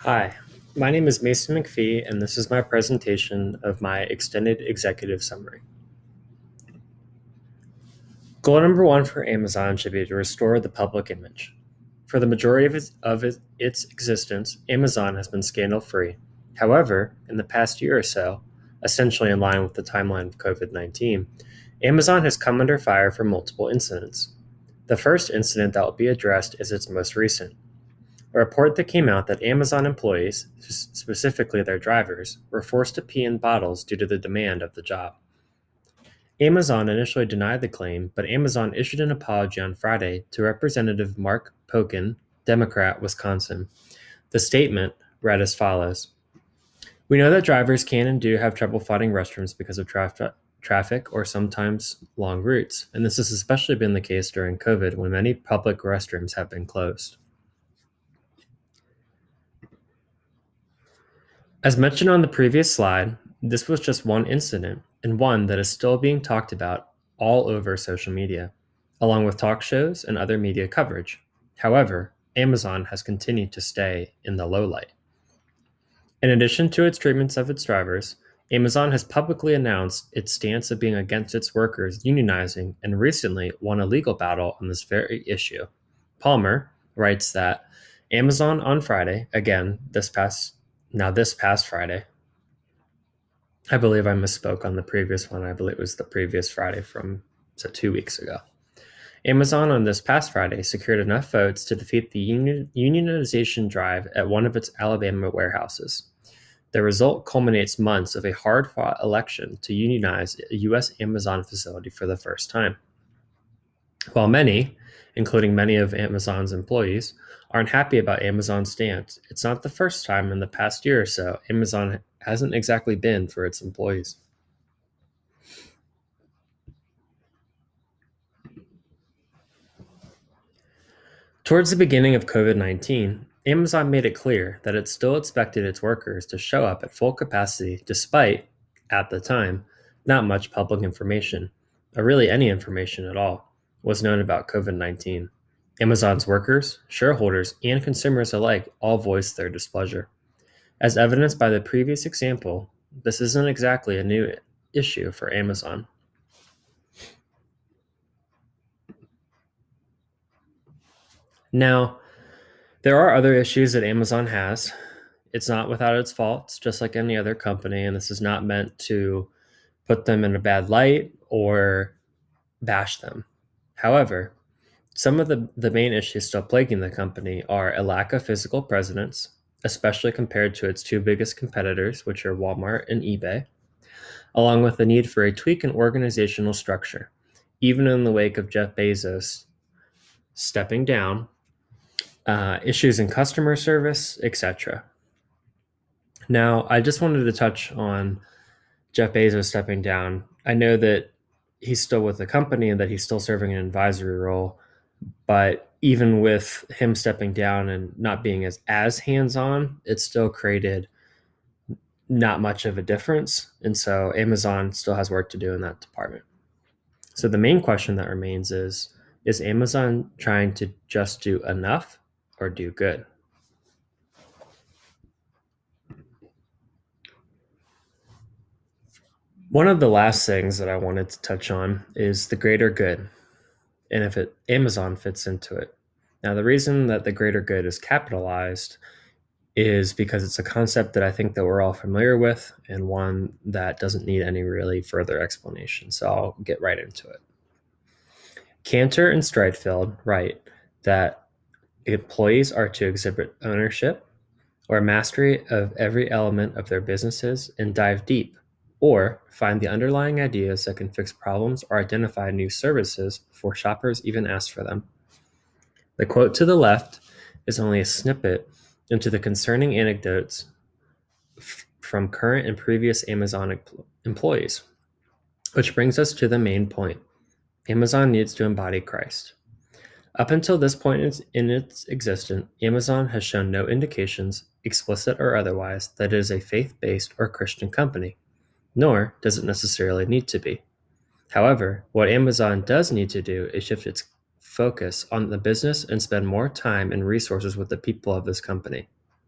Hi, my name is Mason McPhee, and this is my presentation of my extended executive summary. Goal number one for Amazon should be to restore the public image. For the majority of its existence, Amazon has been scandal free. However, in the past year or so, essentially in line with the timeline of COVID 19, Amazon has come under fire for multiple incidents. The first incident that will be addressed is its most recent. A report that came out that Amazon employees, specifically their drivers, were forced to pee in bottles due to the demand of the job. Amazon initially denied the claim, but Amazon issued an apology on Friday to Representative Mark Pocan, Democrat, Wisconsin. The statement read as follows: We know that drivers can and do have trouble finding restrooms because of traffic or sometimes long routes, and this has especially been the case during COVID when many public restrooms have been closed. As mentioned on the previous slide, this was just one incident, and one that is still being talked about all over social media, along with talk shows and other media coverage. However, Amazon has continued to stay in the low light. In addition to its treatments of its drivers, Amazon has publicly announced its stance of being against its workers unionizing and recently won a legal battle on this very issue. Palmer writes that Amazon on Friday, again, this past Friday, I believe I misspoke on the previous one. I believe it was the previous Friday from 2 weeks ago. Amazon on this past Friday secured enough votes to defeat the unionization drive at one of its Alabama warehouses. The result culminates months of a hard fought election to unionize a U.S. Amazon facility for the first time. While many, including many of Amazon's employees, aren't happy about Amazon's stance, it's not the first time in the past year or so Amazon hasn't exactly been for its employees. Towards the beginning of COVID 19, Amazon made it clear that it still expected its workers to show up at full capacity despite, at the time, not much public information, or really any information at all, was known about COVID 19. Amazon's workers, shareholders, and consumers alike all voiced their displeasure. As evidenced by the previous example, this isn't exactly a new issue for Amazon. Now, there are other issues that Amazon has. It's not without its faults, just like any other company, and this is not meant to put them in a bad light or bash them. However, some of the main issues still plaguing the company are a lack of physical presence, especially compared to its two biggest competitors, which are Walmart and eBay, along with the need for a tweak in organizational structure, even in the wake of Jeff Bezos stepping down, issues in customer service, etc. Now, I just wanted to touch on Jeff Bezos stepping down. I know that he's still with the company and that he's still serving an advisory role, but even with him stepping down and not being as hands-on, it still created not much of a difference. And so Amazon still has work to do in that department. So the main question that remains is Amazon trying to just do enough or do good? One of the last things that I wanted to touch on is the greater good, and if Amazon fits into it. Now, the reason that the greater good is capitalized is because it's a concept that I think that we're all familiar with and one that doesn't need any really further explanation. So I'll get right into it. Cantor and Streitfeld write that employees are to exhibit ownership or mastery of every element of their businesses and dive deep, or find the underlying ideas that can fix problems or identify new services before shoppers even ask for them. The quote to the left is only a snippet into the concerning anecdotes from current and previous Amazon employees, which brings us to the main point. Amazon needs to embody Christ. Up until this point in its existence, Amazon has shown no indications, explicit or otherwise, that it is a faith-based or Christian company, nor does it necessarily need to be. However, what Amazon does need to do is shift its focus on the business and spend more time and resources with the people of this company.